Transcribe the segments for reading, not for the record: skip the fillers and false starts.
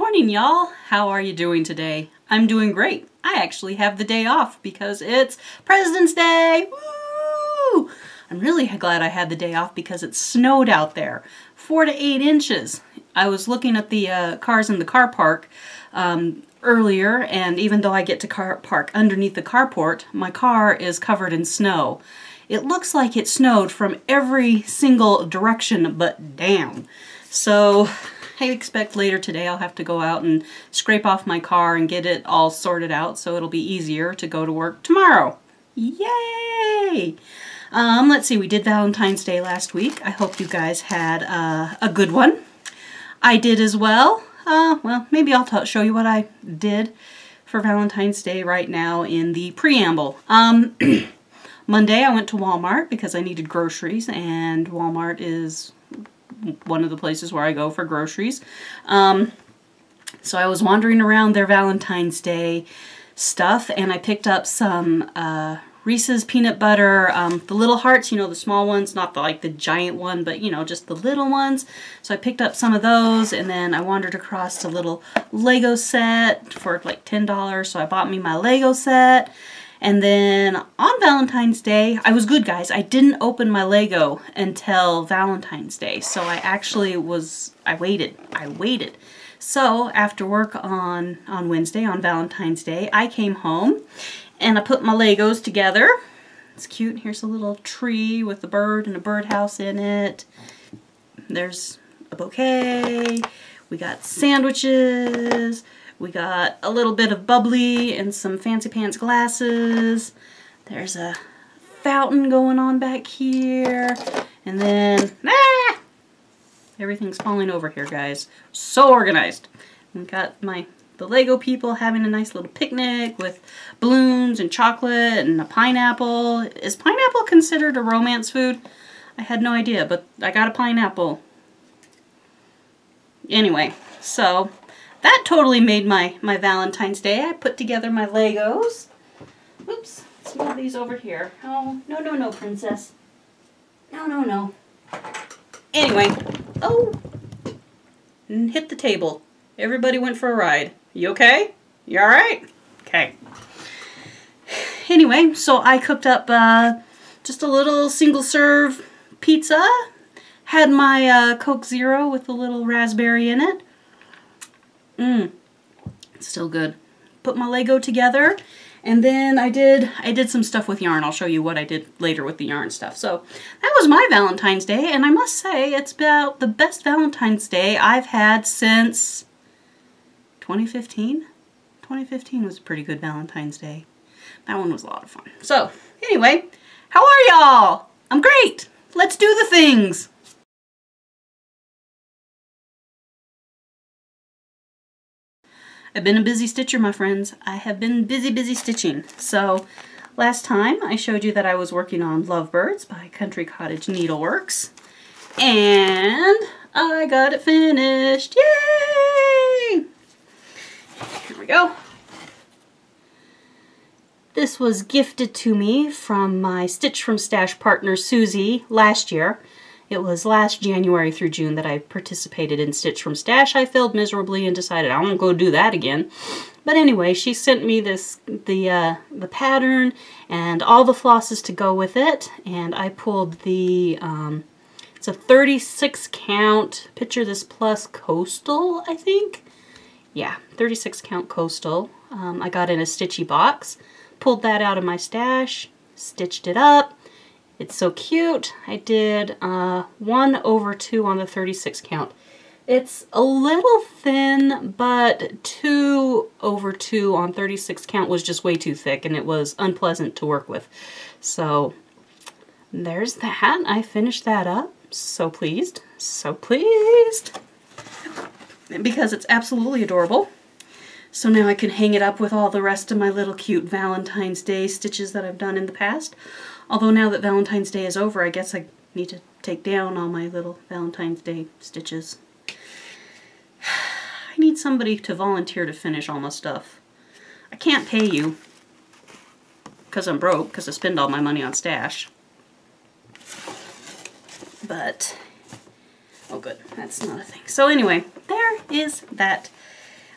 morning, y'all. How are you doing today? I'm doing great. I actually have the day off because it's President's Day. Woo! I'm really glad I had the day off because it snowed out there. 4 to 8 inches. I was looking at the cars in the car park earlier, and even though I get to park underneath the carport, my car is covered in snow. It looks like it snowed from every single direction but down. So I expect later today I'll have to go out and scrape off my car and get it all sorted out so it'll be easier to go to work tomorrow. Yay! Let's see, we did Valentine's Day last week. I hope you guys had a good one. I did as well. Well, maybe I'll show you what I did for Valentine's Day right now in the preamble. Monday I went to Walmart because I needed groceries, and Walmart is one of the places where I go for groceries. So I was wandering around their Valentine's Day stuff, and I picked up some Reese's peanut butter, the little hearts, you know, the small ones, not the giant one, but you know, just the little ones. So I picked up some of those, and then I wandered across a little Lego set for like $10, so I bought me my Lego set. And then on Valentine's Day, I was good, guys. I didn't open my Lego until Valentine's Day. So I actually I waited. So after work on Wednesday, on Valentine's Day, I came home and I put my Legos together. It's cute. Here's a little tree with a bird and a birdhouse in it. There's a bouquet. We got sandwiches. We got a little bit of bubbly and some fancy pants glasses. There's a fountain going on back here. And then, everything's falling over here, guys. So organized. We got the Lego people having a nice little picnic with balloons and chocolate and a pineapple. Is pineapple considered a romance food? I had no idea, but I got a pineapple. Anyway, so that totally made my Valentine's Day. I put together my Legos. Oops, let's move these over here. Oh, no, princess. No. Anyway, oh, and hit the table. Everybody went for a ride. You okay? You all right? Okay. Anyway, so I cooked up just a little single-serve pizza. Had my Coke Zero with a little raspberry in it. It's still good. Put my Lego together, and then I did some stuff with yarn. I'll show you what I did later with the yarn stuff. So that was my Valentine's Day, and I must say it's about the best Valentine's Day I've had since 2015. 2015 was a pretty good Valentine's Day. That one was a lot of fun. So anyway, how are y'all? I'm great. Let's do the things. I've been a busy stitcher, my friends. I have been busy stitching. So last time I showed you that I was working on Lovebirds by Cottage Needleworks, and I got it finished. Yay! Here we go. This was gifted to me from my Stitch from Stash partner Susie last year. It was last January through June that I participated in Stitch from Stash. I failed miserably and decided I won't go do that again. But anyway, she sent me the pattern and all the flosses to go with it, and I pulled the it's a 36 count, picture this plus Costal, I think. Yeah, 36 count Costal. I got in a Stitchy box, pulled that out of my stash, stitched it up. It's so cute. I did 1/2 on the 36 count. It's a little thin, but 2/2 on 36 count was just way too thick, and it was unpleasant to work with. So there's that. I finished that up. So pleased. So pleased. Because it's absolutely adorable. So now I can hang it up with all the rest of my little cute Valentine's Day stitches that I've done in the past. Although now that Valentine's Day is over, I guess I need to take down all my little Valentine's Day stitches. I need somebody to volunteer to finish all my stuff. I can't pay you because I'm broke, because I spend all my money on stash. But, oh good, that's not a thing. So anyway, there is that.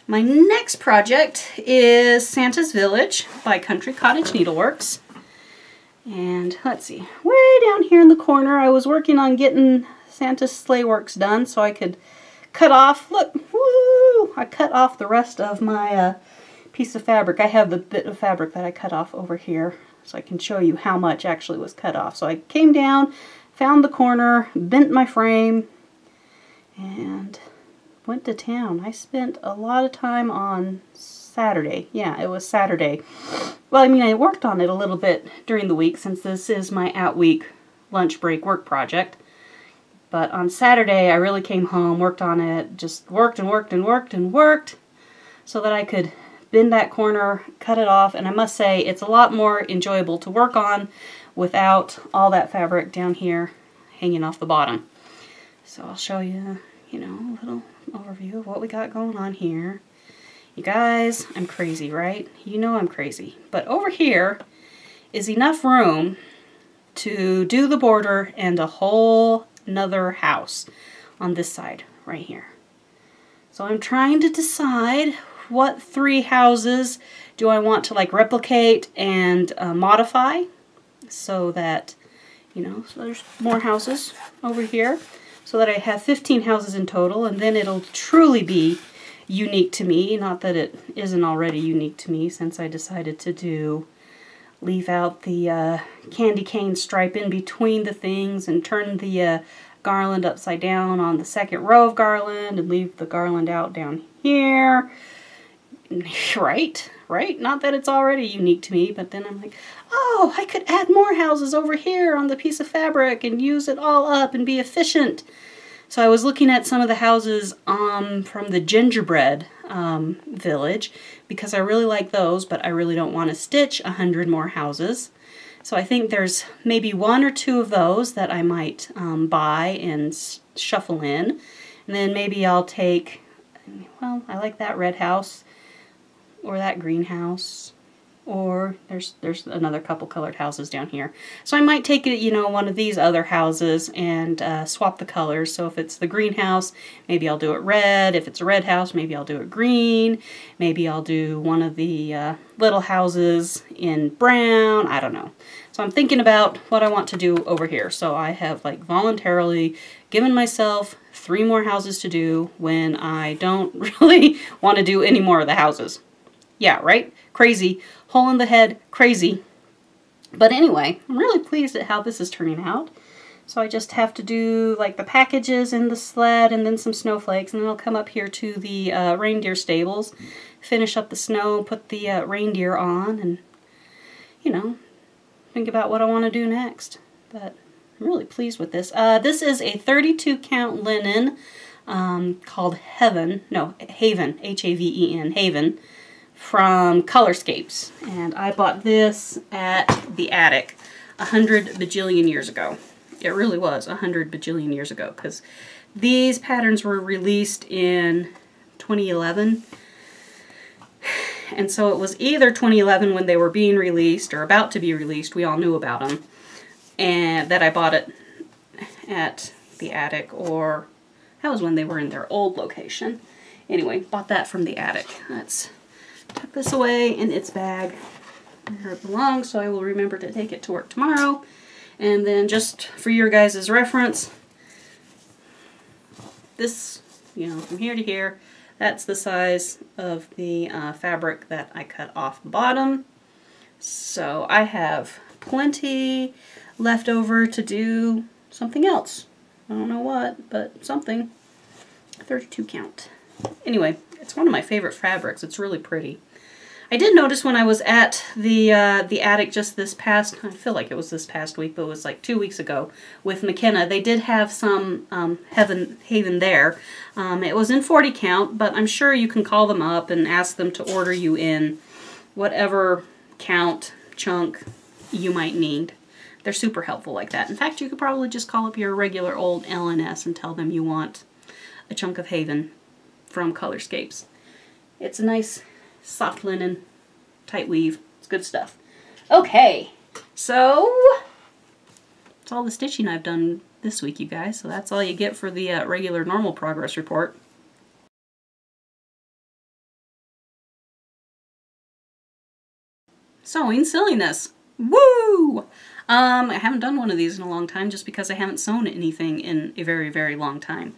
My next project is Santa's Village by Cottage Needleworks. And let's see, way down here in the corner I was working on getting Santa's Sleighworks done so I could cut off, look, woo! I cut off the rest of my piece of fabric. I have the bit of fabric that I cut off over here so I can show you how much actually was cut off. So I came down, found the corner, bent my frame, and went to town. I spent a lot of time on Saturday. Yeah, it was Saturday. Well, I mean, I worked on it a little bit during the week since this is my at-week lunch break work project. But on Saturday, I really came home, worked on it, just worked and worked and worked and worked so that I could bend that corner, cut it off, and I must say it's a lot more enjoyable to work on without all that fabric down here hanging off the bottom. So I'll show you, you know, a little overview of what we got going on here. You guys, I'm crazy, right? You know I'm crazy. But over here is enough room to do the border and a whole another house on this side right here. So I'm trying to decide what 3 houses do I want to like replicate and modify so that, you know, so there's more houses over here so that I have 15 houses in total, and then it'll truly be unique to me. Not that it isn't already unique to me since I decided to leave out the candy cane stripe in between the things and turn the garland upside down on the second row of garland and leave the garland out down here. Right? Not that it's already unique to me, but then I'm like, oh, I could add more houses over here on the piece of fabric and use it all up and be efficient. So I was looking at some of the houses from the gingerbread village because I really like those, but I really don't want to stitch 100 more houses. So I think there's maybe 1 or 2 of those that I might buy and shuffle in. And then maybe I'll take, well, I like that red house or that green house, or there's another couple colored houses down here. So I might take it, you know, one of these other houses and swap the colors. So if it's the green house, maybe I'll do it red. If it's a red house, maybe I'll do it green. Maybe I'll do one of the little houses in brown. I don't know. So I'm thinking about what I want to do over here. So I have like voluntarily given myself 3 more houses to do when I don't really want to do any more of the houses. Yeah, right? Crazy. Hole in the head. Crazy. But anyway, I'm really pleased at how this is turning out. So I just have to do like the packages in the sled and then some snowflakes, and then I'll come up here to the reindeer stables, finish up the snow, put the reindeer on, and, you know, think about what I want to do next. But I'm really pleased with this. This is a 32 count linen called Haven, H-A-V-E-N, Haven, from Colorscapes, and I bought this at the attic 100 bajillion years ago. It really was 100 bajillion years ago, because these patterns were released in 2011, and so it was either 2011 when they were being released or about to be released. We all knew about them, and that I bought it at the attic, or that was when they were in their old location. Anyway, bought that from the attic. Let's tuck this away in its bag where it belongs, so I will remember to take it to work tomorrow. And then just for your guys' reference, this, you know, from here to here, that's the size of the fabric that I cut off the bottom. So I have plenty left over to do something else. I don't know what, but something. 32 count. Anyway, it's one of my favorite fabrics. It's really pretty. I did notice when I was at the attic just this past, I feel like it was this past week, but it was like 2 weeks ago with McKenna, they did have some Haven there. It was in 40 count, but I'm sure you can call them up and ask them to order you in whatever count, chunk you might need. They're super helpful like that. In fact, you could probably just call up your regular old L&S and tell them you want a chunk of Haven from Colorscapes. It's a nice soft linen, tight weave. It's good stuff. Okay, so that's all the stitching I've done this week, you guys. So that's all you get for the regular normal progress report. sewing silliness. Woo! I haven't done one of these in a long time just because I haven't sewn anything in a very, very long time.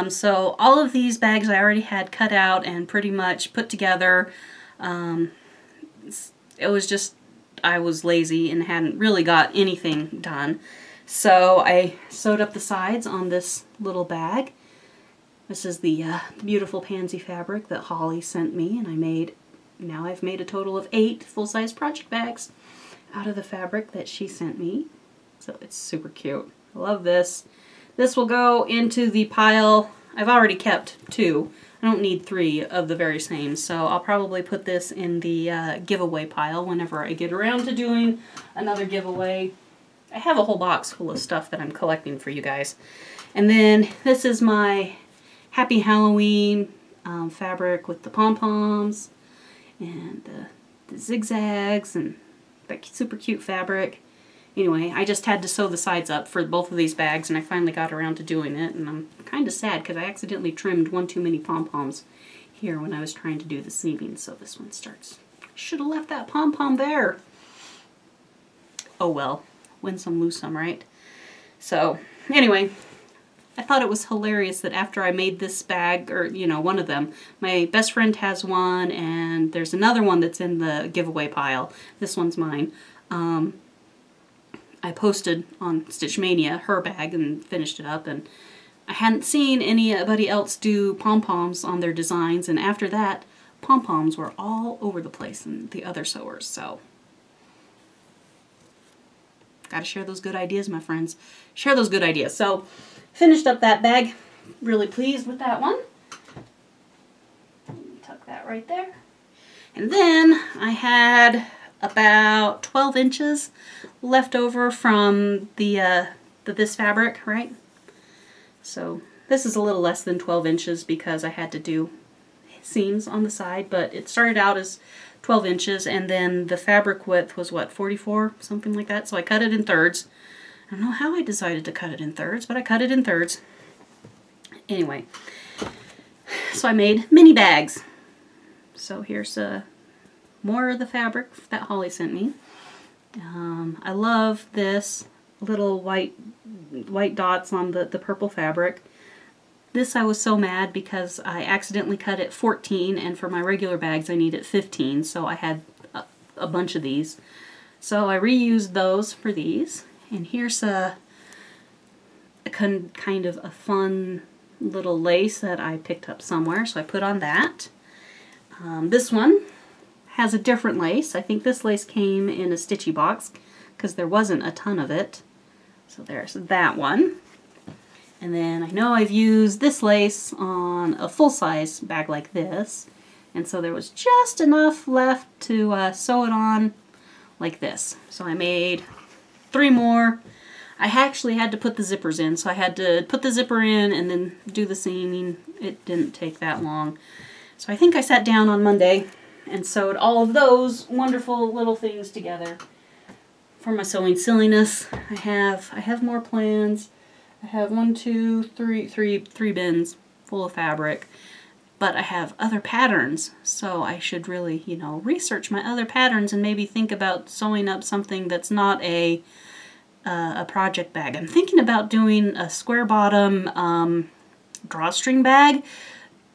So all of these bags I already had cut out and pretty much put together. It was just, I was lazy and hadn't really got anything done. So I sewed up the sides on this little bag. This is the beautiful pansy fabric that Holly sent me, and now I've made a total of 8 full-size project bags out of the fabric that she sent me. So it's super cute. I love this. This will go into the pile. I've already kept 2. I don't need 3 of the very same, so I'll probably put this in the giveaway pile whenever I get around to doing another giveaway. I have a whole box full of stuff that I'm collecting for you guys. And then this is my Happy Halloween fabric with the pom-poms and the zigzags and that super cute fabric. Anyway, I just had to sew the sides up for both of these bags, and I finally got around to doing it, and I'm kind of sad because I accidentally trimmed one too many pom-poms here when I was trying to do the seaming, so this one starts. I should have left that pom-pom there. Oh well, win some, lose some, right? So, anyway, I thought it was hilarious that after I made this bag, or, you know, one of them, my best friend has one, and there's another one that's in the giveaway pile. This one's mine. I posted on Stitch Mania her bag and finished it up, and I hadn't seen anybody else do pom-poms on their designs, and after that, pom-poms were all over the place in the other sewers, so gotta share those good ideas, my friends. Share those good ideas. So, finished up that bag. Really pleased with that one. Tuck that right there. And then I had about 12 inches left over from this fabric, right? So this is a little less than 12 inches because I had to do seams on the side, but it started out as 12 inches, and then the fabric width was what, 44, something like that. So I cut it in thirds. I don't know how I decided to cut it in thirds, but I cut it in thirds. Anyway, so I made mini bags. So here's more of the fabric that Holly sent me. I love this little white dots on the purple fabric. This I was so mad because I accidentally cut it 14, and for my regular bags I need it 15, so I had a bunch of these. So I reused those for these, and here's a kind of a fun little lace that I picked up somewhere, so I put on that. This one has a different lace. I think this lace came in a Stitchy box because there wasn't a ton of it. So there's that one. And then I know I've used this lace on a full-size bag like this, and so there was just enough left to sew it on like this. So I made 3 more. I actually had to put the zippers in, so I had to put the zipper in and then do the seaming. It didn't take that long. So I think I sat down on Monday and sewed all of those wonderful little things together. For my sewing silliness, I have more plans. I have 1, 2, 3 bins full of fabric, but I have other patterns, so I should really, you know, research my other patterns and maybe think about sewing up something that's not a project bag. I'm thinking about doing a square bottom drawstring bag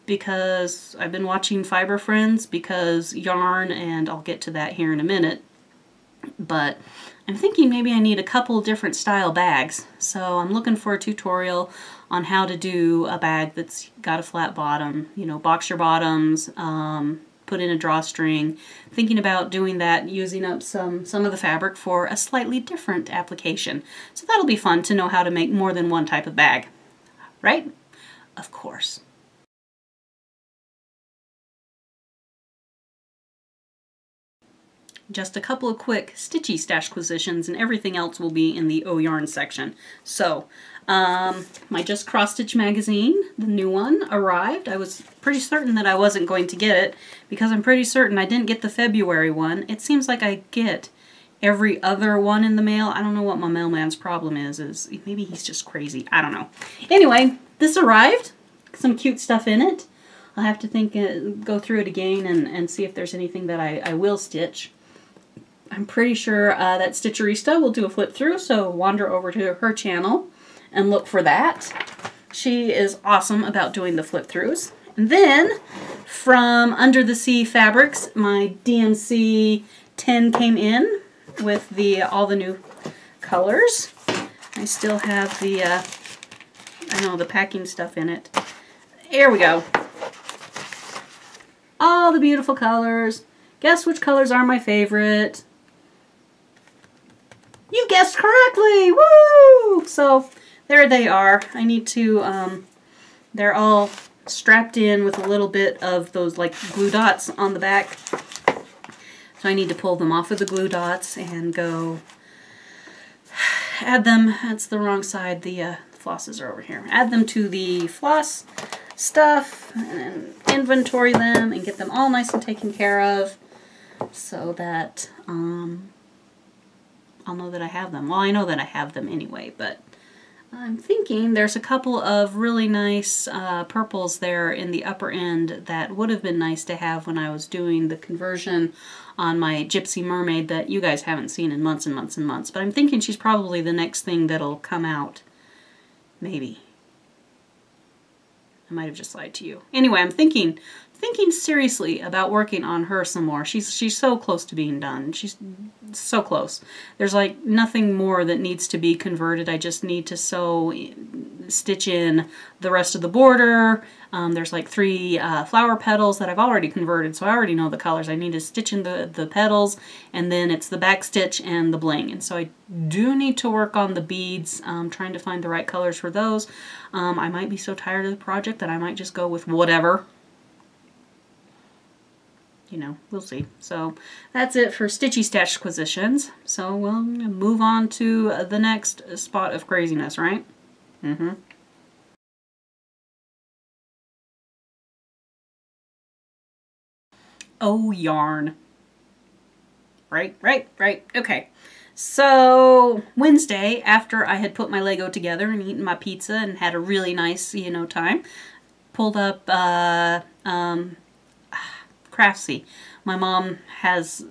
because I've been watching Fiber Friends because yarn, and I'll get to that here in a minute, but I'm thinking maybe I need a couple different style bags. So I'm looking for a tutorial on how to do a bag that's got a flat bottom, you know, box your bottoms, put in a drawstring. Thinking about doing that, using up some of the fabric for a slightly different application. So that'll be fun to know how to make more than one type of bag, right? Of course. Just a couple of quick Stitchy stashquisitions, and everything else will be in the O Yarn section. So, my Just Cross Stitch magazine, the new one, arrived. I was pretty certain that I wasn't going to get it because I'm pretty certain I didn't get the February one. It seems like I get every other one in the mail. I don't know what my mailman's problem is maybe he's just crazy. I don't know. Anyway, this arrived. Some cute stuff in it. I'll have to go through it again and see if there's anything that I will stitch. I'm pretty sure that Stitcherista will do a flip through, so wander over to her channel and look for that. She is awesome about doing the flip throughs. And then from Under the Sea Fabrics, my DMC 10 came in with all the new colors. I still have the packing stuff in it. Here we go. All the beautiful colors. Guess which colors are my favorite? You guessed correctly! Woo! So there they are. I need to, they're all strapped in with a little bit of those like glue dots on the back. So I need to pull them off of the glue dots and go add them. That's the wrong side. The flosses are over here. Add them to the floss stuff and inventory them and get them all nice and taken care of so that I'll know that I have them. Well, I know that I have them anyway, but I'm thinking there's a couple of really nice purples there in the upper end that would have been nice to have when I was doing the conversion on my Gypsy Mermaid that you guys haven't seen in months and months and months. But I'm thinking she's probably the next thing that'll come out. Maybe. I might have just lied to you. Anyway, I'm thinking seriously about working on her some more. She's so close to being done. She's so close. There's like nothing more that needs to be converted. I just need to stitch in the rest of the border. There's like 3 flower petals that I've already converted, so I already know the colors. I need to stitch in the petals, and then it's the back stitch and the bling. And so I do need to work on the beads, trying to find the right colors for those. I might be so tired of the project that I might just go with whatever. You know, we'll see. So that's it for Stitchy Stashquisitions. So we'll move on to the next spot of craziness, right? Mm-hmm. Oh, yarn. Right. Okay. So Wednesday, after I had put my Lego together and eaten my pizza and had a really nice, time, pulled up Craftsy. My mom has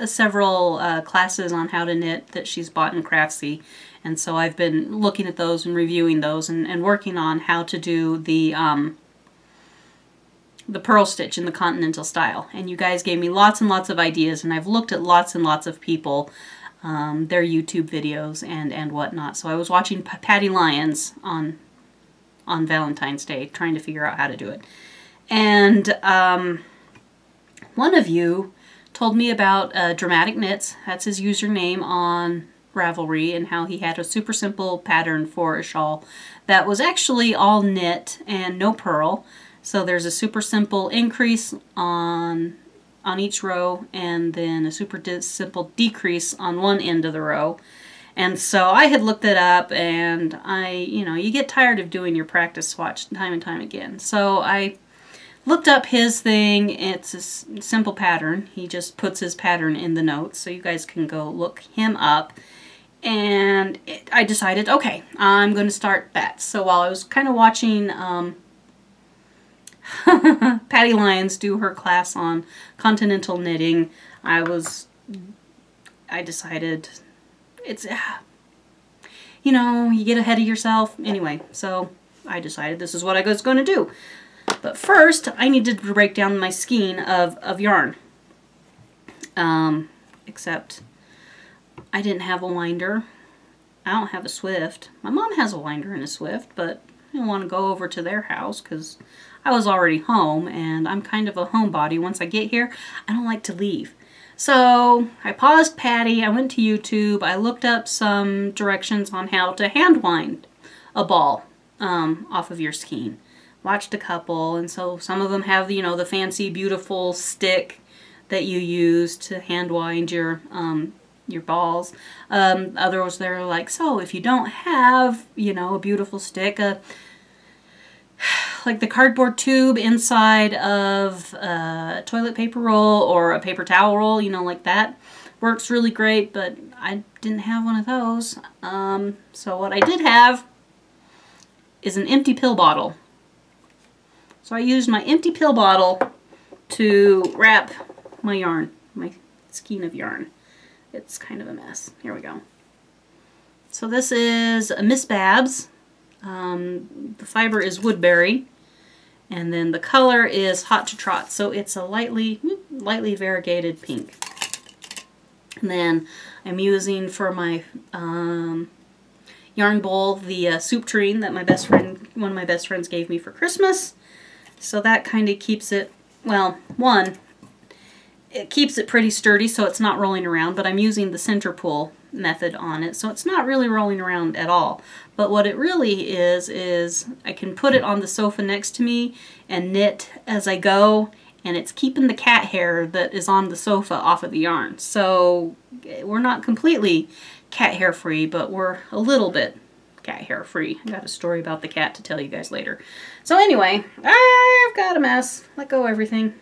several classes on how to knit that she's bought in Craftsy, and so I've been looking at those and reviewing those and working on how to do the purl stitch in the continental style. And you guys gave me lots and lots of ideas, and I've looked at lots and lots of people, their YouTube videos and whatnot. So I was watching Patty Lyons on Valentine's Day, trying to figure out how to do it. And one of you told me about Dramaticknits, that's his username on Ravelry, and how he had a super simple pattern for a shawl that was actually all knit and no purl. So there's a super simple increase on each row, and then a super simple decrease on one end of the row. And so I had looked it up, and you get tired of doing your practice swatch time and time again. So I looked up his thing. It's a simple pattern. He just puts his pattern in the notes, so you guys can go look him up. And I decided, okay, I'm going to start that. So while I was kind of watching Patty Lyons do her class on continental knitting, I decided it's, you get ahead of yourself. Anyway, so I decided this is what I was going to do. But first, I needed to break down my skein of yarn. Except I didn't have a winder. I don't have a Swift. My mom has a winder and a Swift, but I didn't want to go over to their house because I was already home, and I'm kind of a homebody. Once I get here, I don't like to leave. So I paused Patty, I went to YouTube, I looked up some directions on how to hand wind a ball off of your skein. Watched a couple, and so some of them have, the fancy, beautiful stick that you use to hand wind your balls. Others, they're like, so if you don't have, a beautiful stick, like the cardboard tube inside of a toilet paper roll or a paper towel roll, like that, works really great, but I didn't have one of those. So what I did have is an empty pill bottle. So I used my empty pill bottle to wrap my yarn, my skein of yarn. It's kind of a mess. Here we go. So this is a Miss Babs. The fiber is Woodbury. And then the color is Hot to Trot. So it's a lightly variegated pink. And then I'm using for my yarn bowl the soup tureen that one of my best friends gave me for Christmas. So that kind of keeps it, well, it keeps it pretty sturdy so it's not rolling around, but I'm using the center pull method on it, so it's not really rolling around at all. But what it really is I can put it on the sofa next to me and knit as I go, and it's keeping the cat hair that is on the sofa off of the yarn. So we're not completely cat hair free, but we're a little bit cat hair free. I got a story about the cat to tell you guys later. So anyway, I've got a mess. Let go of everything.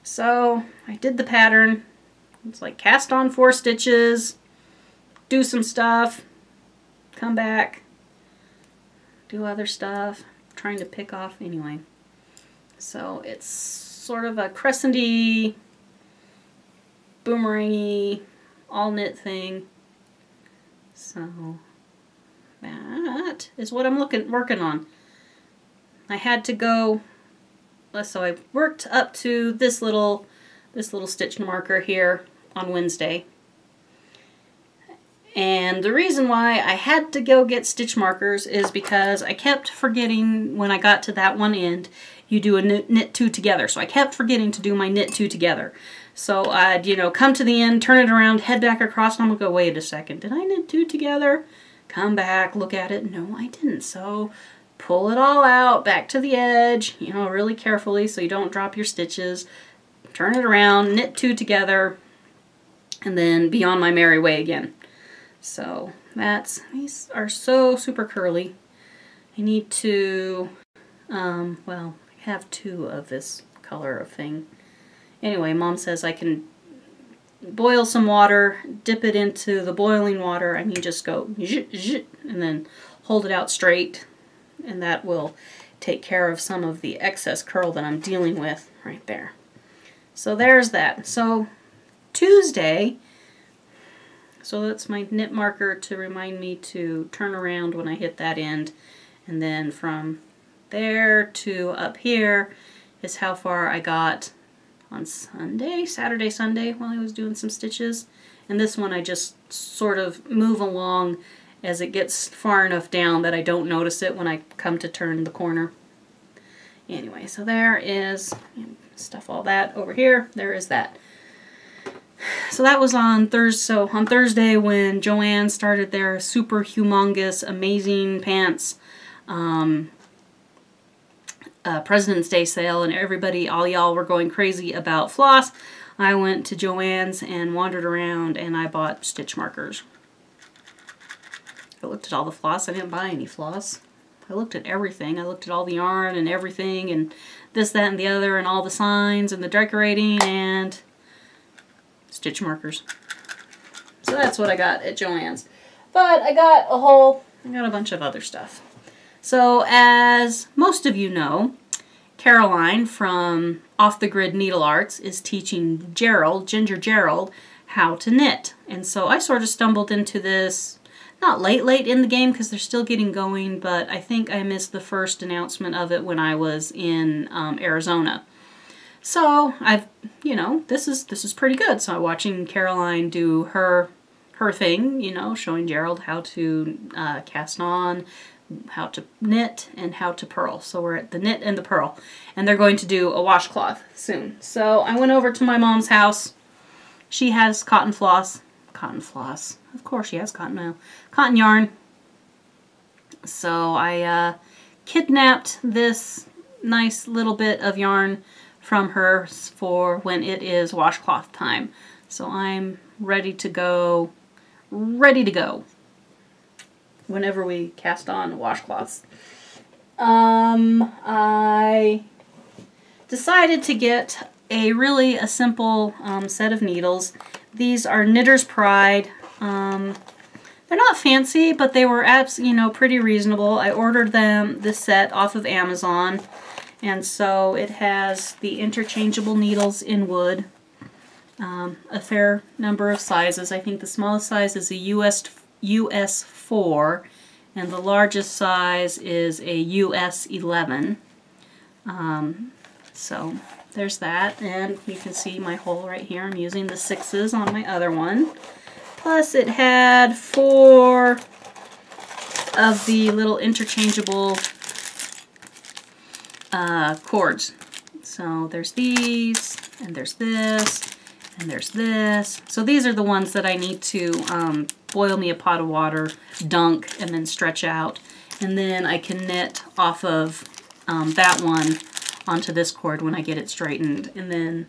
So I did the pattern. It's like cast on 4 stitches, do some stuff, come back, do other stuff, I'm trying to pick off anyway. So it's sort of a crescenty, boomerangy, all knit thing. So that is what I'm working on. I had to go, so I worked up to this little stitch marker here on Wednesday. And the reason why I had to go get stitch markers is because I kept forgetting when I got to that one end, you do a knit 2 together. So I kept forgetting to do my knit 2 together. So I'd, you know, come to the end, turn it around, head back across, and I'm gonna go, wait a second, did I knit 2 together? Come back, look at it. No, I didn't. So pull it all out, back to the edge, you know, really carefully so you don't drop your stitches. Turn it around, knit 2 together, and then be on my merry way again. So these are so super curly. I need to, well, I have 2 of this color of thing. Anyway, Mom says I can boil some water, dip it into the boiling water. I mean, just go zh, zh, and then hold it out straight, and that will take care of some of the excess curl that I'm dealing with right there. So there's that. So Tuesday, so that's my knit marker to remind me to turn around when I hit that end. And then from there to up here is how far I got on Saturday, Sunday, while I was doing some stitches. And this one I just sort of move along as it gets far enough down that I don't notice it when I come to turn the corner. Anyway, so there is, stuff all that over here, there is that. So that was on Thursday. So on Thursday when Joann started their super humongous amazing pants President's Day sale, and everybody, all y'all were going crazy about floss, I went to Joann's and wandered around and I bought stitch markers. I looked at all the floss. I didn't buy any floss. I looked at everything. I looked at all the yarn and everything and this, that, and the other, and all the signs and the decorating and stitch markers. So that's what I got at Joann's. But I got a bunch of other stuff. So as most of you know, Caroline from Off the Grid Needle Arts is teaching Ginger Gerald, how to knit. And so I sort of stumbled into this, not late in the game because they're still getting going, but I think I missed the first announcement of it when I was in Arizona. So I've, you know, this is pretty good. So I'm watching Caroline do her thing, you know, showing Gerald how to cast on, how to knit, and how to purl. So we're at the knit and the purl, and they're going to do a washcloth soon. So I went over to my mom's house. She has cotton floss. Of course she has cotton yarn. So I kidnapped this nice little bit of yarn from her for when it is washcloth time. So I'm ready to go whenever we cast on washcloths. I decided to get a simple set of needles. These are Knitter's Pride. They're not fancy, but they were pretty reasonable. I ordered this set off of Amazon, and so it has the interchangeable needles in wood, a fair number of sizes. I think the smallest size is a US 4 and the largest size is a US 11. So there's that, and you can see my hole right here. I'm using the 6s on my other one. Plus it had 4 of the little interchangeable cords. So there's these, and there's this, and there's this. So these are the ones that I need to boil me a pot of water, dunk, and then stretch out. And then I can knit off of that one onto this cord when I get it straightened, and then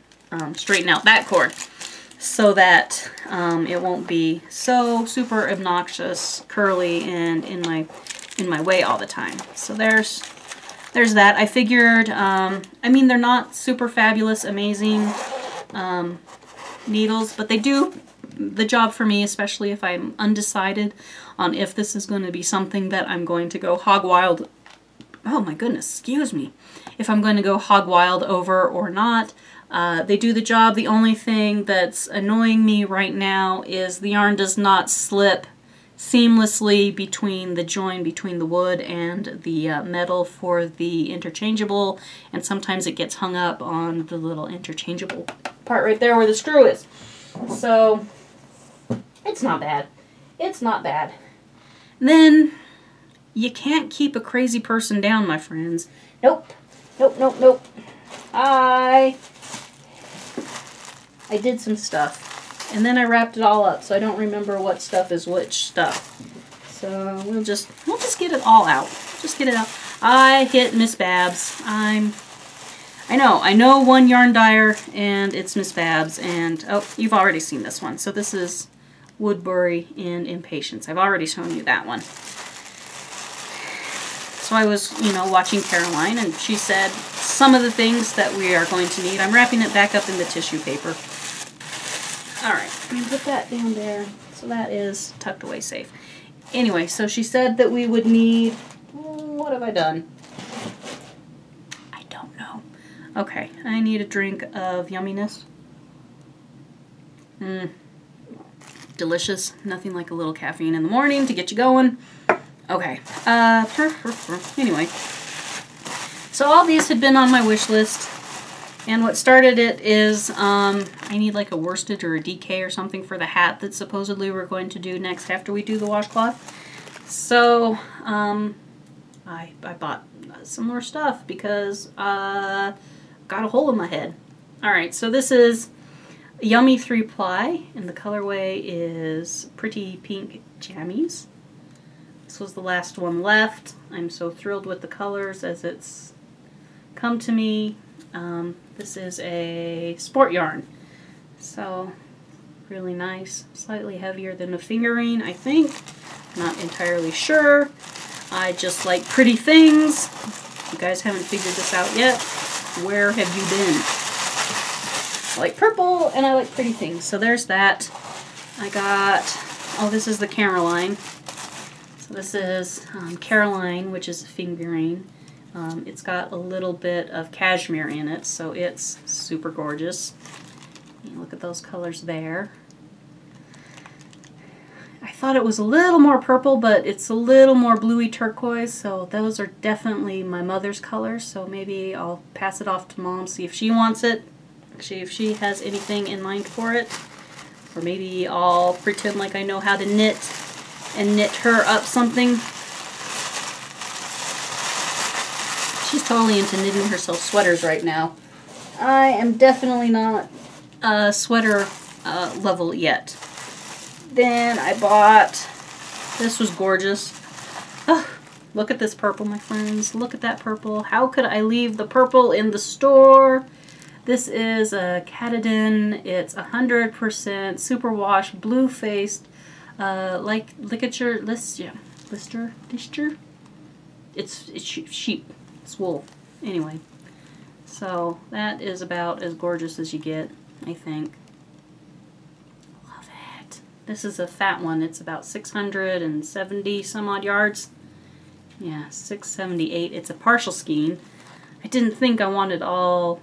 straighten out that cord so that it won't be so super obnoxious, curly, and in my way all the time. So there's that. I figured, I mean, they're not super fabulous, amazing needles, but they do the job for me, especially if I'm undecided on if this is going to be something that I'm going to go hog wild. Oh my goodness, excuse me. If I'm going to go hog wild over or not. They do the job. The only thing that's annoying me right now is the yarn does not slip seamlessly between the join between the wood and the metal for the interchangeable, and sometimes it gets hung up on the little interchangeable part right there where the screw is. So it's not bad. It's not bad. Then you can't keep a crazy person down, my friends. Nope. Nope, nope, nope. I did some stuff, and then I wrapped it all up, so I don't remember what stuff is which stuff. So we'll just get it all out. Just get it out. I hit Miss Babs. I know one yarn dyer, and it's Miss Babs, and oh, you've already seen this one. So this is Woodbury in Impatience. I've already shown you that one. So I was, watching Caroline, and she said some of the things that we are going to need. I'm wrapping it back up in the tissue paper. All right, let me put that down there. So that is tucked away safe. Anyway, so she said that we would need, what have I done? I don't know. Okay, I need a drink of yumminess. Delicious. Nothing like a little caffeine in the morning to get you going. Okay, anyway, so all these had been on my wish list, and what started it is I need like a worsted or a DK or something for the hat that supposedly we're going to do next after we do the washcloth. So I bought some more stuff because got a hole in my head. All right, so this is Yummy 3-ply, and the colorway is Pretty Pink Jammies. This was the last one left. I'm so thrilled with the colors as it's come to me. This is a sport yarn. So really nice. Slightly heavier than a fingering, I think. Not entirely sure. I just like pretty things. If you guys haven't figured this out yet, where have you been? I like purple and I like pretty things. So there's that. I got, oh, this is the Caroline. This is Caroline, which is a fingering. It's got a little bit of cashmere in it, so it's super gorgeous. Look at those colors there. I thought it was a little more purple, but it's a little more bluey turquoise, so those are definitely my mother's colors, so maybe I'll pass it off to Mom, see if she wants it, see if she has anything in mind for it, or maybe I'll pretend like I know how to knit and knit her up something. She's totally into knitting herself sweaters right now. I am definitely not sweater level yet. Then I bought, this was gorgeous. Oh, look at this purple, my friends. Look at that purple. How could I leave the purple in the store? This is a Cottage. It's 100% superwash, blue-faced, like ligature, lister. It's sheep. It's wool. Anyway, so that is about as gorgeous as you get, I think. Love it. This is a fat one. It's about 670 some odd yards. Yeah, 678. It's a partial skein. I didn't think I wanted all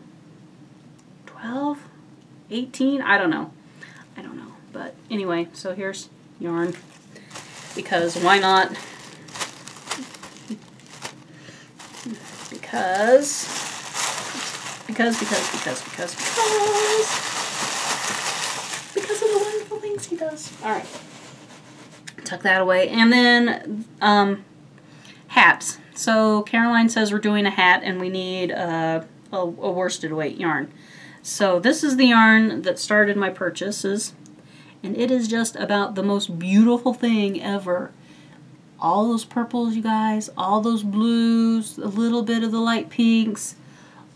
12. 18? I don't know. I don't know. But anyway, so here's yarn. Because why not? Because of the wonderful things he does. Alright. Tuck that away. And then hats. So Caroline says we're doing a hat and we need a worsted weight yarn. So this is the yarn that started my purchases, and it is just about the most beautiful thing ever. All those purples, you guys, all those blues, a little bit of the light pinks.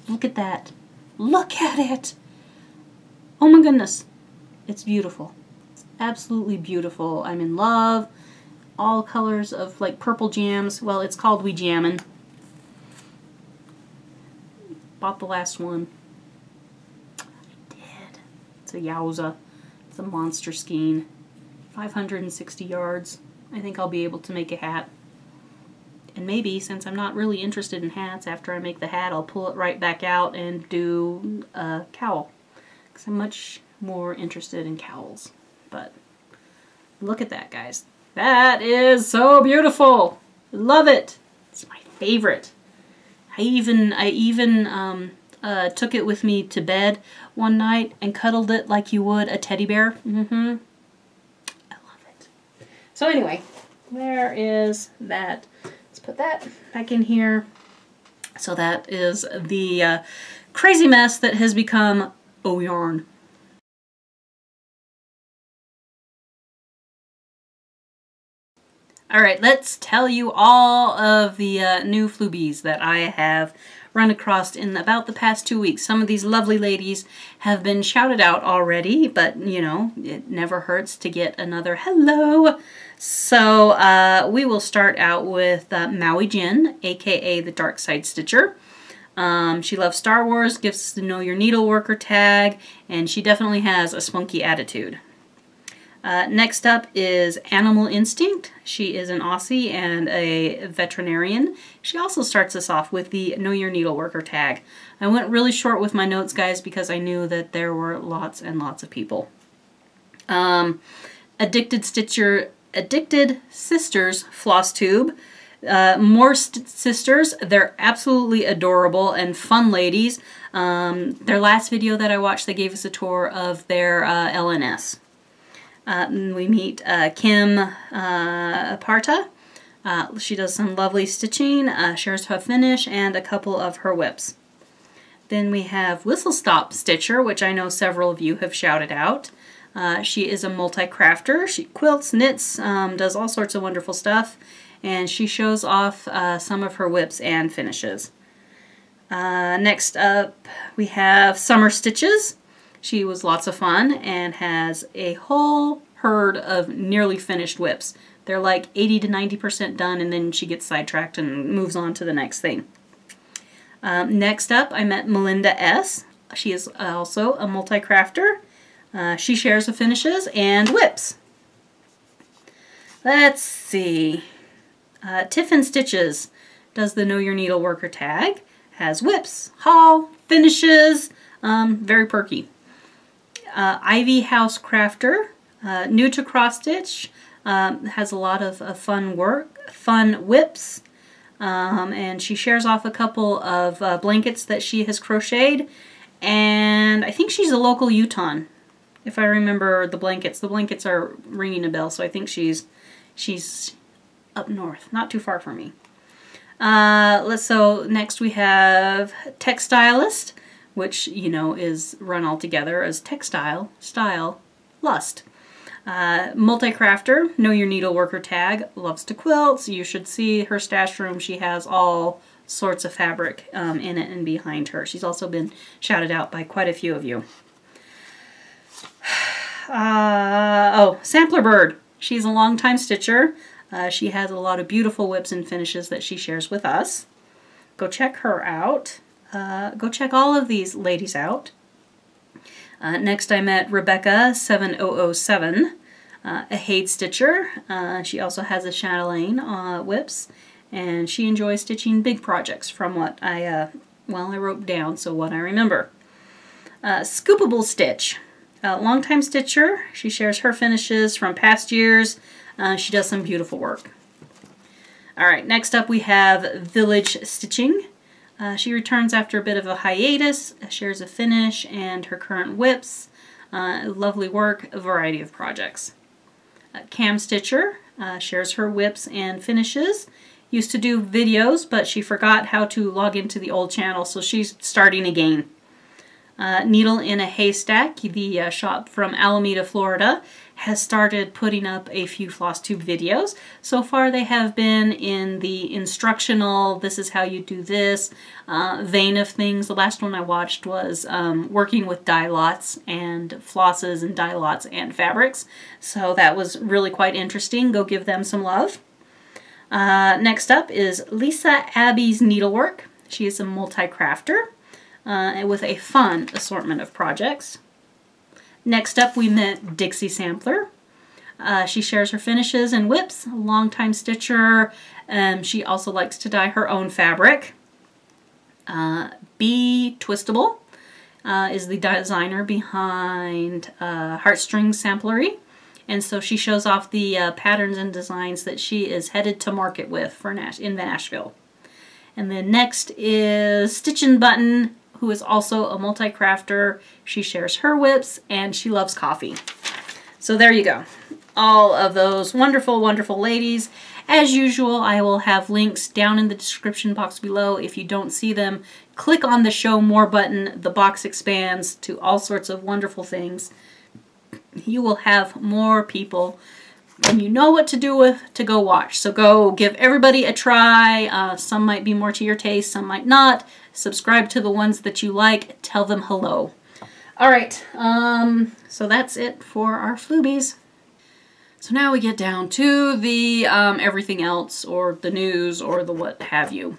Look at that. Look at it. Oh my goodness. It's beautiful. It's absolutely beautiful. I'm in love. All colors of like purple jams. Well, it's called We Jammin'. Bought the last one. I did. It's a yowza. It's a monster skein. 560 yards. I think I'll be able to make a hat. And maybe, since I'm not really interested in hats, after I make the hat, I'll pull it right back out and do a cowl. Because I'm much more interested in cowls. But look at that, guys. That is so beautiful. Love it. It's my favorite. I even took it with me to bed one night and cuddled it like you would a teddy bear. I love it. So anyway, there is that. Let's put that back in here. So that is the crazy mess that has become O Yarn. Alright, let's tell you all of the new Floobies that I have run across in about the past 2 weeks. Some of these lovely ladies have been shouted out already, but you know, it never hurts to get another hello. So we will start out with Maui Jin, aka the Dark Side Stitcher. She loves Star Wars, gives us the Know Your Needleworker tag, and she definitely has a spunky attitude. Next up is Animal Instinct. She is an Aussie and a veterinarian. She also starts us off with the Know Your Needleworker tag. I went really short with my notes, guys, because I knew that there were lots and lots of people. Addicted Sisters Flosstube. More sisters. They're absolutely adorable and fun ladies. Their last video that I watched, they gave us a tour of their LNS. We meet Kim Parta. She does some lovely stitching, shares her finish, and a couple of her whips. Then we have Whistle Stop Stitcher, which I know several of you have shouted out. She is a multi-crafter. She quilts, knits, does all sorts of wonderful stuff, and she shows off some of her whips and finishes. Next up, we have Summer Stitches. She was lots of fun and has a whole herd of nearly finished whips. They're like 80 to 90% done, and then she gets sidetracked and moves on to the next thing. Next up, I met Melinda S. She is also a multi-crafter. She shares the finishes and whips. Let's see. Tiffin Stitches does the Know Your Needleworker tag, has whips, haul, finishes, very perky. Ivy House Crafter, new to cross stitch, has a lot of fun whips, and she shares off a couple of blankets that she has crocheted, and I think she's a local Utah, if I remember the blankets. The blankets are ringing a bell, so I think she's up north, not too far from me. So next we have Textilist, which, you know, is run all together as Textile, Style, Lust. Multi-crafter, Know Your Needleworker tag, loves to quilt. So you should see her stash room. She has all sorts of fabric in it and behind her. She's also been shouted out by quite a few of you. Sampler Bird. She's a longtime stitcher. She has a lot of beautiful whips and finishes that she shares with us. Go check her out. Go check all of these ladies out. Next I met Rebecca 7007, a Hade Stitcher. She also has a chatelaine whips, and she enjoys stitching big projects from what I wrote down, so what I remember. Scoopable Stitch. Longtime stitcher. She shares her finishes from past years. She does some beautiful work. Alright, next up we have Village Stitching. She returns after a bit of a hiatus, shares a finish and her current whips. Lovely work, a variety of projects. Cam Stitcher shares her whips and finishes. Used to do videos, but she forgot how to log into the old channel, so she's starting again. Needle in a Haystack, the shop from Alameda, Florida, has started putting up a few Flosstube videos. So far they have been in the instructional, this is how you do this, vein of things. The last one I watched was working with dye lots and flosses and dye lots and fabrics. So that was really quite interesting. Go give them some love. Next up is Lisa Abby's Needlework. She is a multi-crafter with a fun assortment of projects. Next up we met Dixie Sampler. She shares her finishes and whips, a longtime stitcher. She also likes to dye her own fabric. B Twistable is the designer behind Heartstrings Samplery. And so she shows off the patterns and designs that she is headed to market with for in Nashville. And then next is Stitchin' Button, who is also a multi-crafter. She shares her whips and she loves coffee. So there you go. All of those wonderful, wonderful ladies. As usual, I will have links down in the description box below. If you don't see them, click on the Show More button. The box expands to all sorts of wonderful things. You will have more people and you know what to do with to go watch. So go give everybody a try. Some might be more to your taste, some might not. Subscribe to the ones that you like. Tell them hello. Alright, so that's it for our Floobies. So now we get down to the everything else, or the news, or the what have you.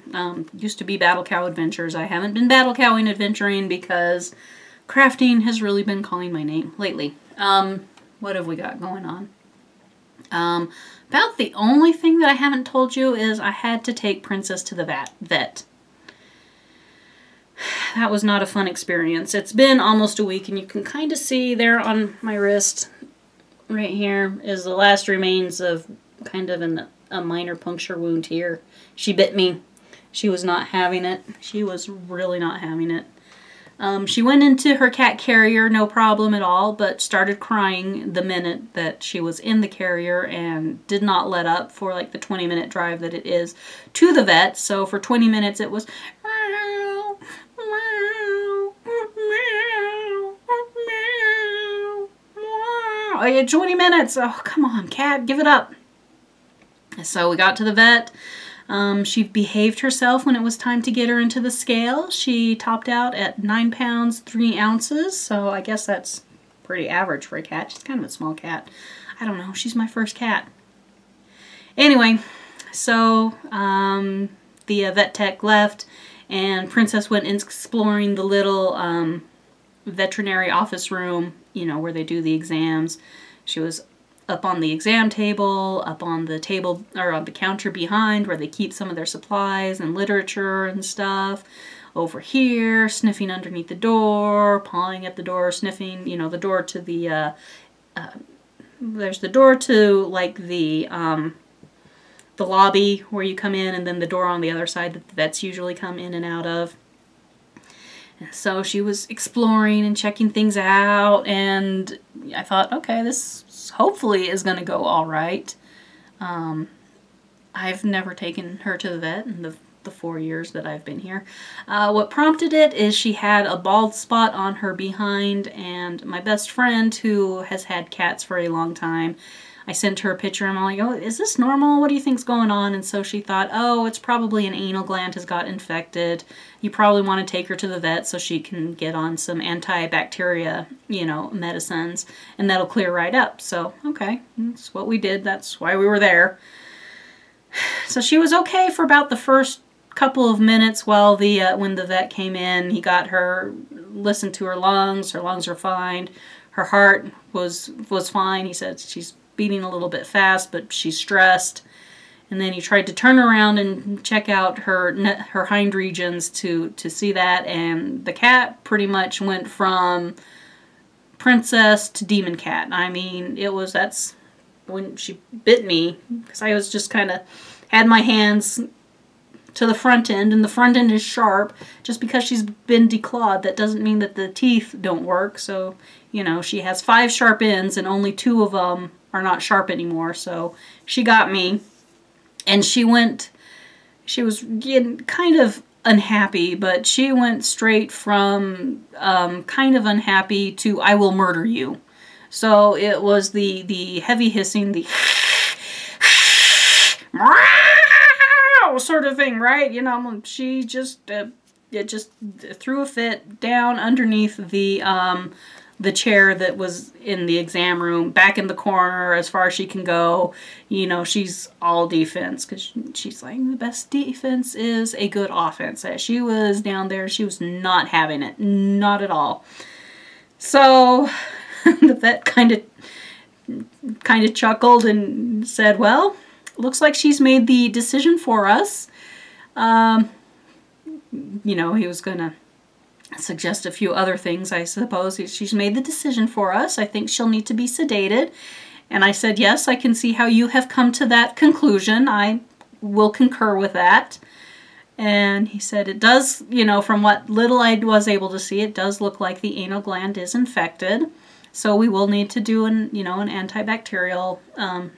Used to be Battle Cow Adventures. I haven't been Battle Cowing adventuring because crafting has really been calling my name lately. What have we got going on? About the only thing that I haven't told you is I had to take Princess to the vet. That was not a fun experience. It's been almost a week and you can kind of see there on my wrist right here is the last remains of kind of a minor puncture wound here. She bit me. She was not having it. She was really not having it. She went into her cat carrier, no problem at all, but started crying the minute that she was in the carrier and did not let up for like the 20-minute drive that it is to the vet. So for 20 minutes it was meow, meow, meow, meow, meow. Oh, yeah, 20 minutes. Oh, come on, cat, give it up. So we got to the vet. She behaved herself when it was time to get her into the scale. She topped out at 9 pounds, 3 ounces, so I guess that's pretty average for a cat. She's kind of a small cat. I don't know, she's my first cat. Anyway, so the vet tech left and Princess went exploring the little veterinary office room, you know, where they do the exams. She was up on the exam table, up on the table, or on the counter behind where they keep some of their supplies and literature and stuff. Over here, sniffing underneath the door, pawing at the door, sniffing, you know, the door to the, there's the door to, like, the lobby where you come in, and then the door on the other side that the vets usually come in and out of. So she was exploring and checking things out, and I thought, okay, this hopefully is going to go all right. I've never taken her to the vet in the 4 years that I've been here. What prompted it is she had a bald spot on her behind, and my best friend, who has had cats for a long time, I sent her a picture and I'm like, oh, is this normal? What do you think's going on? And so she thought, oh, it's probably an anal gland has got infected. You probably want to take her to the vet so she can get on some antibacteria, you know, medicines, and that'll clear right up. So, okay, that's what we did. That's why we were there. So she was okay for about the first couple of minutes while the when the vet came in. He got her, listened to her lungs. Her lungs are fine. Her heart was fine. He said she's beating a little bit fast, but she's stressed. And then he tried to turn around and check out her hind regions to see that, and the cat pretty much went from princess to demon cat. I mean, that's when she bit me, because I was just kind of had my hands to the front end, and the front end is sharp. Just because she's been declawed, that doesn't mean that the teeth don't work. So, you know, she has 5 sharp ends and only 2 of them are not sharp anymore. So she got me, and she was getting kind of unhappy, but she went straight from kind of unhappy to I will murder you. So it was the heavy hissing, the sort of thing, right? You know, she just it just threw a fit down underneath the chair that was in the exam room, back in the corner as far as she can go. You know, she's all defense, because she's like, the best defense is a good offense. She was down there, she was not having it, not at all. So the vet kind of chuckled and said, well, looks like she's made the decision for us. You know, he was gonna suggest a few other things, I suppose. She's made the decision for us. I think she'll need to be sedated. And I said, yes, I can see how you have come to that conclusion. I will concur with that. And he said, it does, you know, from what little I was able to see, it does look like the anal gland is infected. So we will need to do an antibacterial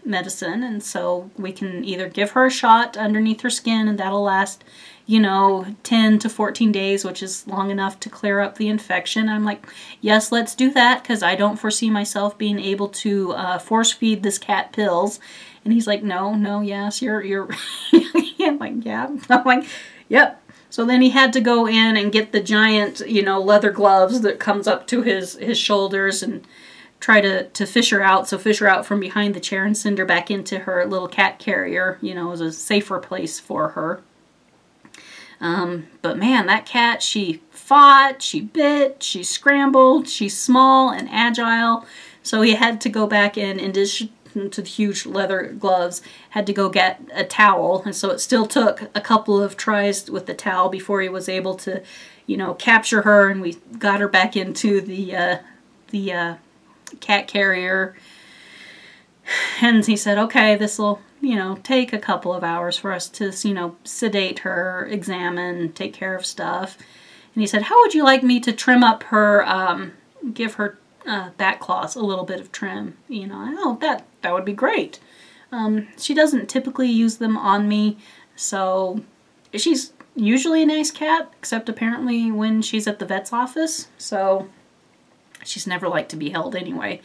medicine. And so we can either give her a shot underneath her skin, and that'll last, you know, 10 to 14 days, which is long enough to clear up the infection. I'm like, yes, let's do that, because I don't foresee myself being able to force feed this cat pills. And he's like, no, yes, you're I'm like, yeah. I'm like, yep. So then he had to go in and get the giant, you know, leather gloves that comes up to his shoulders and try to fish her out. So fish her out from behind the chair and send her back into her little cat carrier, you know, as a safer place for her. But man, that cat, she fought, she bit, she scrambled, she's small and agile. So he had to go back in addition to the huge leather gloves, had to go get a towel. And so it still took a couple of tries with the towel before he was able to, you know, capture her, and we got her back into the cat carrier. And he said, okay, this will, you know, take a couple of hours for us to, you know, sedate her, examine, take care of stuff. And he said, how would you like me to trim up her, give her back claws a little bit of trim? You know, oh, that would be great. She doesn't typically use them on me, so she's usually a nice cat, except apparently when she's at the vet's office. So she's never liked to be held anyway.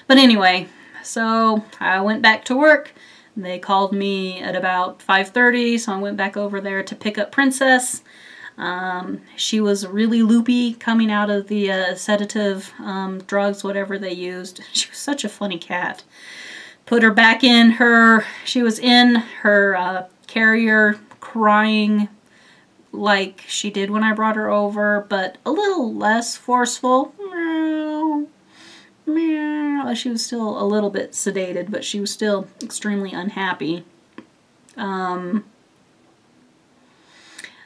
But anyway, so I went back to work. They called me at about 5:30, so I went back over there to pick up Princess. She was really loopy coming out of the sedative drugs, whatever they used. She was such a funny cat. Put her back in her, she was in her carrier crying like she did when I brought her over, but a little less forceful. Meow, meow. She was still a little bit sedated, but she was still extremely unhappy. The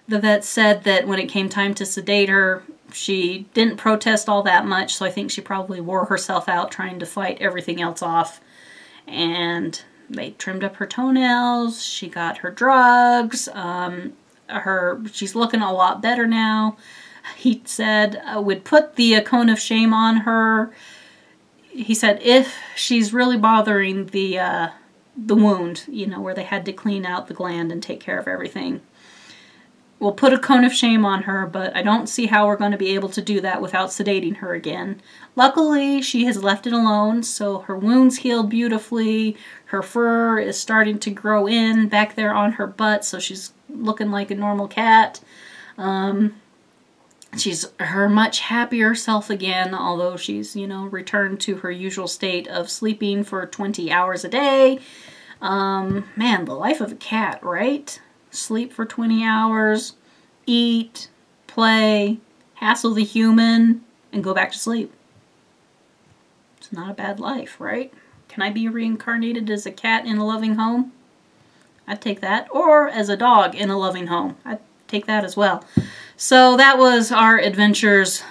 vet said that when it came time to sedate her, she didn't protest all that much, so I think she probably wore herself out trying to fight everything else off. And they trimmed up her toenails, she got her drugs, she's looking a lot better now. He said would put the cone of shame on her. He said if she's really bothering the wound, you know, where they had to clean out the gland and take care of everything, we'll put a cone of shame on her, but I don't see how we're going to be able to do that without sedating her again. Luckily, she has left it alone, so her wound's healed beautifully. Her fur is starting to grow in back there on her butt, so she's looking like a normal cat. She's her much happier self again, although she's, you know, returned to her usual state of sleeping for 20 hours a day. Man, the life of a cat, right? Sleep for 20 hours, eat, play, hassle the human, and go back to sleep. It's not a bad life, right? Can I be reincarnated as a cat in a loving home? I'd take that. Or as a dog in a loving home. I'd take that as well. So that was our adventures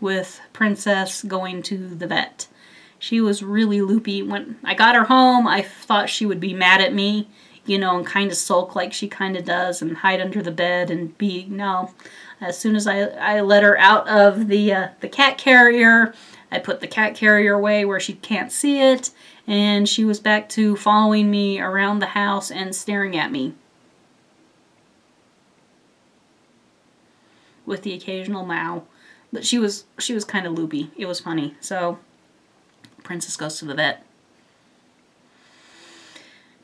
with Princess going to the vet. She was really loopy. When I got her home, I thought she would be mad at me, you know, and kind of sulk like she kind of does and hide under the bed and be, no. As soon as I let her out of the cat carrier, I put the cat carrier away where she can't see it, and she was back to following me around the house and staring at me. With the occasional meow. But she was kind of loopy. It was funny. So Princess Goes to the Vet.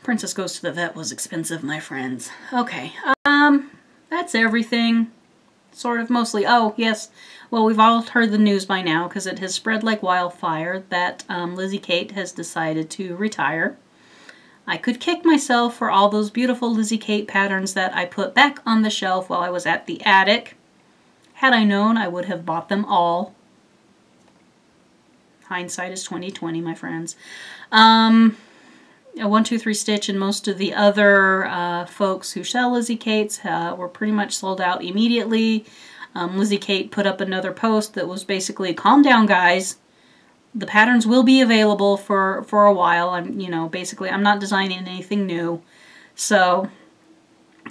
Princess Goes to the Vet was expensive, my friends. Okay, that's everything. Sort of, mostly. Oh, yes. Well, we've all heard the news by now because it has spread like wildfire that Lizzie Kate has decided to retire. I could kick myself for all those beautiful Lizzie Kate patterns that I put back on the shelf while I was at the attic. Had I known, I would have bought them all. Hindsight is 20/20, my friends. 1-2-3 Stitch and most of the other folks who sell Lizzie Kates were pretty much sold out immediately. Lizzie Kate put up another post that was basically, calm down guys. The patterns will be available for a while. I'm not designing anything new. So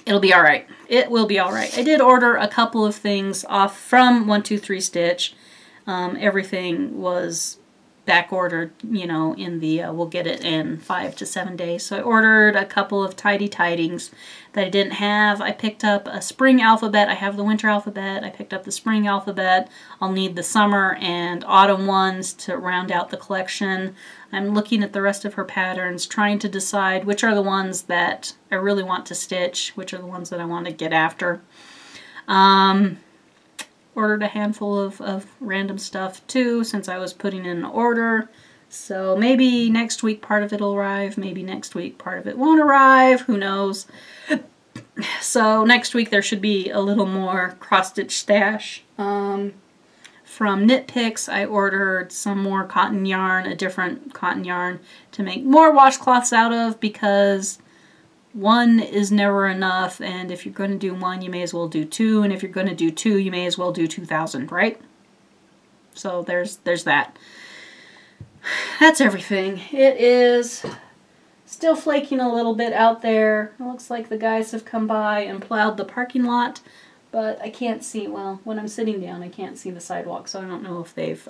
it'll be alright. It will be alright. I did order a couple of things off from 1-2-3 Stitch. Everything was back ordered, you know, in the we'll get it in 5 to 7 days. So I ordered a couple of tidy tidings that I didn't have. I picked up a spring alphabet. I have the winter alphabet. I picked up the spring alphabet. I'll need the summer and autumn ones to round out the collection. I'm looking at the rest of her patterns, trying to decide which are the ones that I really want to stitch, which are the ones that I want to get after. Ordered a handful of random stuff too, since I was putting in an order. So maybe next week part of it will arrive, maybe next week part of it won't arrive, who knows. So next week there should be a little more cross-stitch stash. From Knit Picks, I ordered some more cotton yarn, a different cotton yarn, to make more washcloths out of, because one is never enough, and if you're going to do one, you may as well do two, and if you're going to do two, you may as well do 2,000, right? So there's that. That's everything. It is still flaking a little bit out there. It looks like the guys have come by and plowed the parking lot, but I can't see, well, when I'm sitting down, I can't see the sidewalk, so I don't know if they've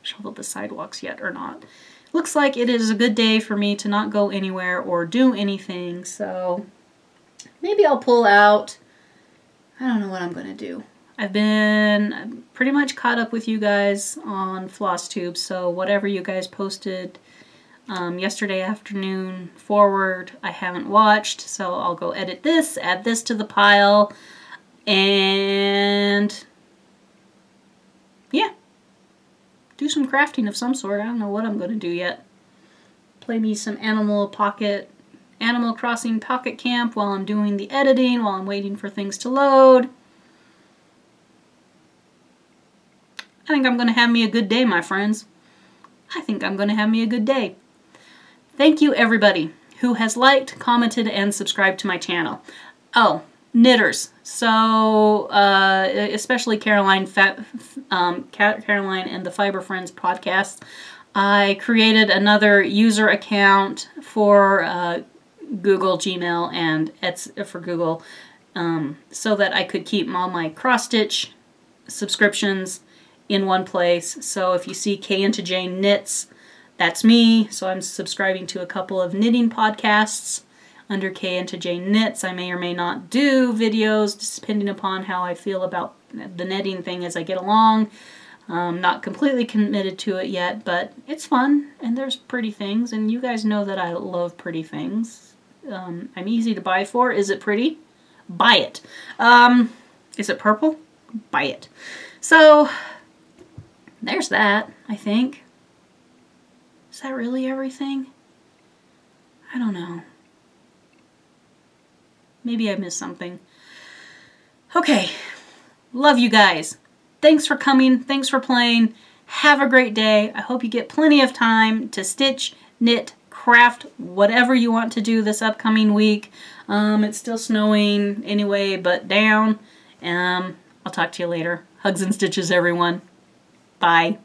shoveled the sidewalks yet or not. Looks like it is a good day for me to not go anywhere or do anything, so maybe I'll pull out. I don't know what I'm going to do. I've been pretty much caught up with you guys on Flosstube, so whatever you guys posted yesterday afternoon forward, I haven't watched, so I'll go edit this, add this to the pile, and yeah. Do some crafting of some sort. I don't know what I'm going to do yet. Play me some Animal Crossing Pocket Camp while I'm doing the editing, while I'm waiting for things to load. I think I'm going to have me a good day, my friends. I think I'm going to have me a good day. Thank you, everybody who has liked, commented, and subscribed to my channel. Oh, knitters. So, especially Caroline and the Fiber Friends podcast. I created another user account for Google, Gmail, and for Google, so that I could keep all my cross-stitch subscriptions in one place. So if you see K into J Knits, that's me. So I'm subscribing to a couple of knitting podcasts under K into J Knits. I may or may not do videos, depending upon how I feel about the knitting thing as I get along. Not completely committed to it yet, but it's fun, and there's pretty things, and you guys know that I love pretty things. I'm easy to buy for. Is it pretty? Buy it. Is it purple? Buy it. So, there's that, I think. Is that really everything? I don't know. Maybe I missed something. Okay. Love you guys. Thanks for coming. Thanks for playing. Have a great day. I hope you get plenty of time to stitch, knit, craft whatever you want to do this upcoming week. It's still snowing anyway, but down. I'll talk to you later. Hugs and stitches, everyone. Bye.